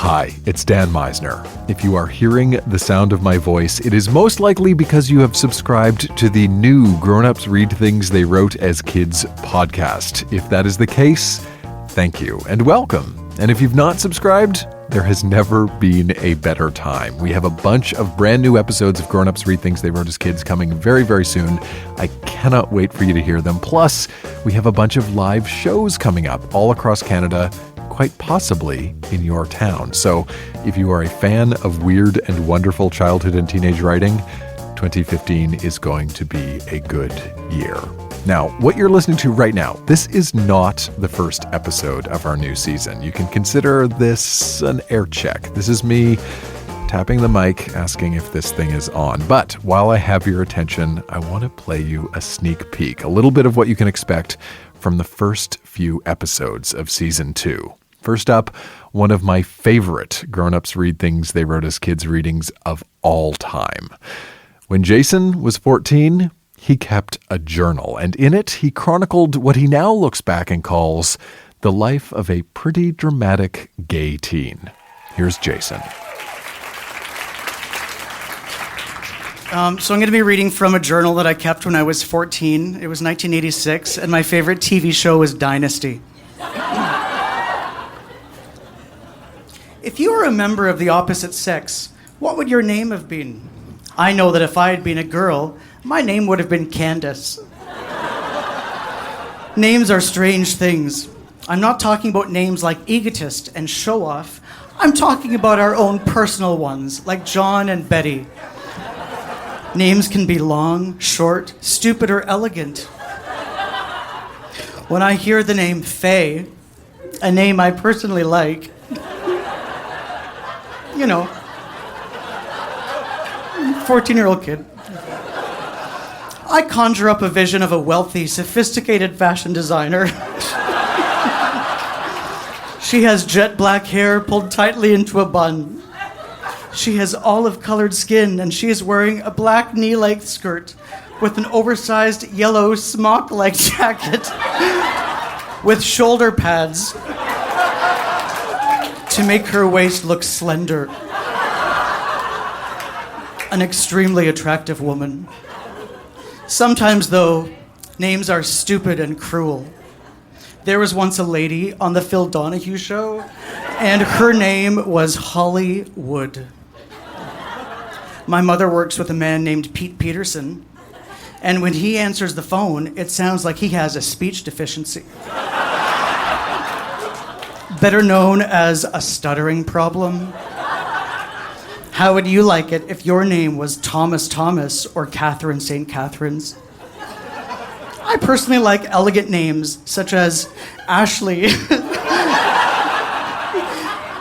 Hi, it's Dan Meisner. If you are hearing the sound of my voice, it is most likely because you have subscribed to the new Grown Ups Read Things They Wrote as Kids podcast. If that is the case, thank you and welcome. And if you've not subscribed, there has never been a better time. We have a bunch of brand new episodes of Grown Ups Read Things They Wrote as Kids coming very, very soon. I cannot wait for you to hear them. Plus, we have a bunch of live shows coming up all across Canada, quite possibly in your town. So if you are a fan of weird and wonderful childhood and teenage writing, 2015 is going to be a good year. Now, what you're listening to right now, this is not the first episode of our new season. You can consider this an air check. This is me tapping the mic, asking if this thing is on. But while I have your attention, I want to play you a sneak peek, a little bit of what you can expect from the first few episodes of Season 2. First up, one of my favorite Grown Ups Read Things They Wrote as Kids readings of all time. When Jason was 14, he kept a journal, and in it he chronicled what he now looks back and calls the life of a pretty dramatic gay teen. Here's Jason. So I'm going to be reading from a journal that I kept when I was 14. It was 1986, and my favorite TV show was Dynasty. If you were a member of the opposite sex, what would your name have been? I know that if I had been a girl, my name would have been Candace. Names are strange things. I'm not talking about names like egotist and show-off. I'm talking about our own personal ones, like John and Betty. Names can be long, short, stupid, or elegant. When I hear the name Faye, a name I personally like, you know, 14-year-old kid, I conjure up a vision of a wealthy, sophisticated fashion designer. She has jet black hair pulled tightly into a bun. She has olive-colored skin, and she is wearing a black knee-length skirt with an oversized yellow smock-like jacket with shoulder pads to make her waist look slender. An extremely attractive woman. Sometimes, though, names are stupid and cruel. There was once a lady on the Phil Donahue show, and her name was Holly Wood. My mother works with a man named Pete Peterson, and when he answers the phone, it sounds like he has a speech deficiency. Better known as a stuttering problem. How would you like it if your name was Thomas Thomas or Catherine St. Catherine's? I personally like elegant names such as Ashley,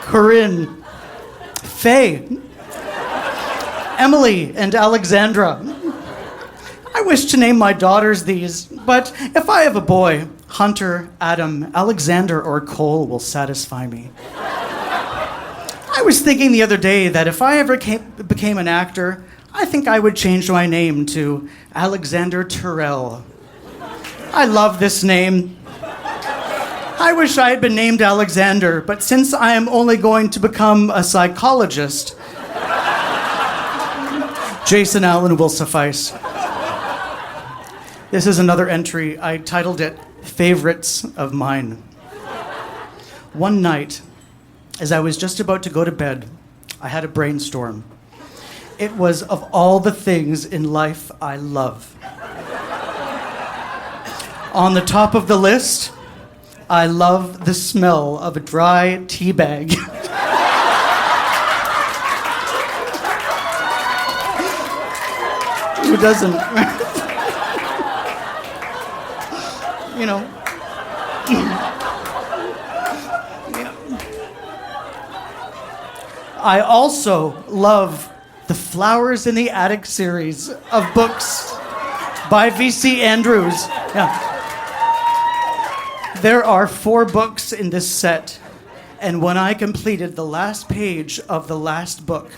Corinne, Faye, Emily, and Alexandra. I wish to name my daughters these, but if I have a boy, Hunter, Adam, Alexander, or Cole will satisfy me. I was thinking the other day that if I ever became an actor, I think I would change my name to Alexander Terrell. I love this name. I wish I had been named Alexander, but since I am only going to become a psychologist, Jason Allen will suffice. This is another entry. I titled it Favorites of Mine. One night, as I was just about to go to bed, I had a brainstorm. It was of all the things in life I love. On the top of the list, I love the smell of a dry tea bag. Who doesn't? You know. I also love the Flowers in the Attic series of books by V.C. Andrews. Yeah. There are 4 books in this set, and when I completed the last page of the last book,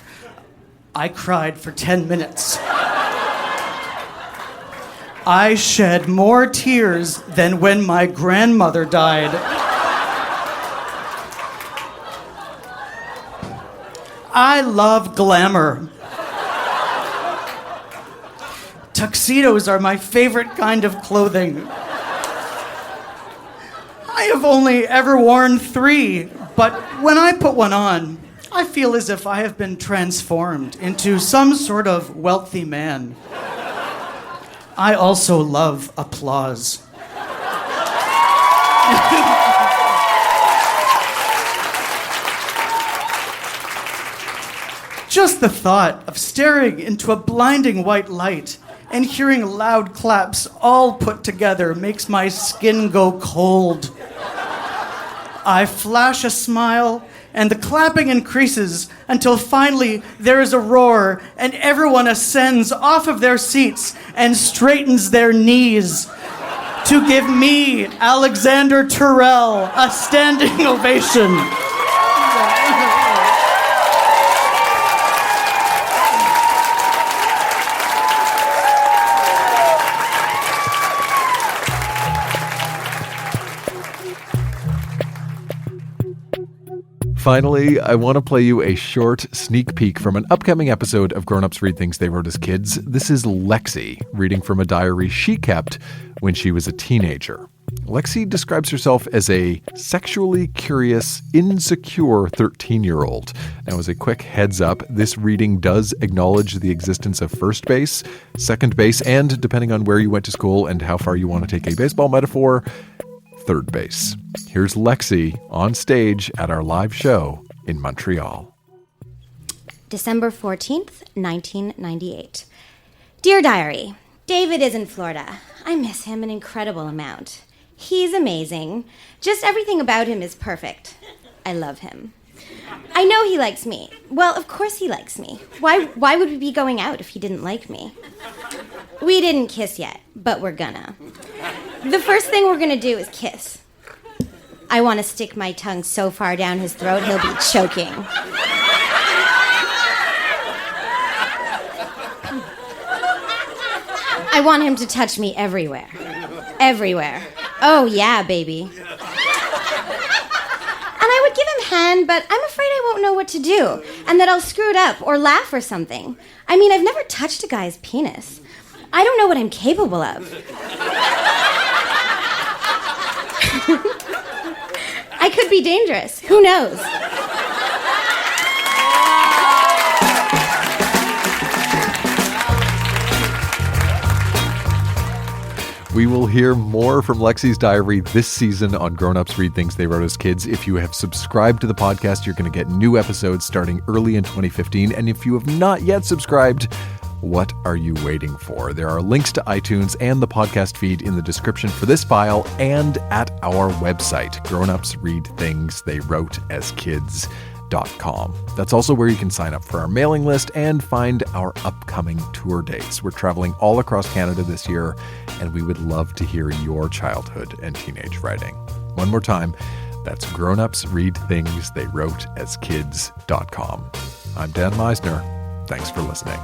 I cried for 10 minutes. I shed more tears than when my grandmother died. I love glamour. Tuxedos are my favorite kind of clothing. I have only ever worn 3, but when I put one on, I feel as if I have been transformed into some sort of wealthy man. I also love applause. Just the thought of staring into a blinding white light and hearing loud claps all put together makes my skin go cold. I flash a smile, and the clapping increases until finally there is a roar and everyone ascends off of their seats and straightens their knees to give me, Alexander Terrell, a standing ovation. Finally, I want to play you a short sneak peek from an upcoming episode of Grown Ups Read Things They Wrote as Kids. This is Lexi, reading from a diary she kept when she was a teenager. Lexi describes herself as a sexually curious, insecure 13-year-old. Now, as a quick heads up, this reading does acknowledge the existence of first base, second base, and, depending on where you went to school and how far you want to take a baseball metaphor, third base. Here's Lexi on stage at our live show in Montreal. December 14th, 1998. Dear Diary, David is in Florida. I miss him an incredible amount. He's amazing. Just everything about him is perfect. I love him. I know he likes me. Well, of course he likes me. Why would we be going out if he didn't like me? We didn't kiss yet, but we're gonna. The first thing we're gonna do is kiss. I want to stick my tongue so far down his throat he'll be choking. I want him to touch me everywhere. Everywhere. Oh yeah, baby. And I would give him hand, but I'm afraid I won't know what to do, and that I'll screw it up or laugh or something. I mean, I've never touched a guy's penis. I don't know what I'm capable of. I could be dangerous. Who knows? We will hear more from Lexi's diary this season on Grown Ups Read Things They Wrote as Kids. If you have subscribed to the podcast, you're going to get new episodes starting early in 2015. And if you have not yet subscribed, what are you waiting for? There are links to iTunes and the podcast feed in the description for this file and at our website, grownupsreadthingsttheywroteaskids.com. That's also where you can sign up for our mailing list and find our upcoming tour dates. We're traveling all across Canada this year, and we would love to hear your childhood and teenage writing. One more time, that's grownupsreadthingsttheywroteaskids.com. I'm Dan Meisner. Thanks for listening.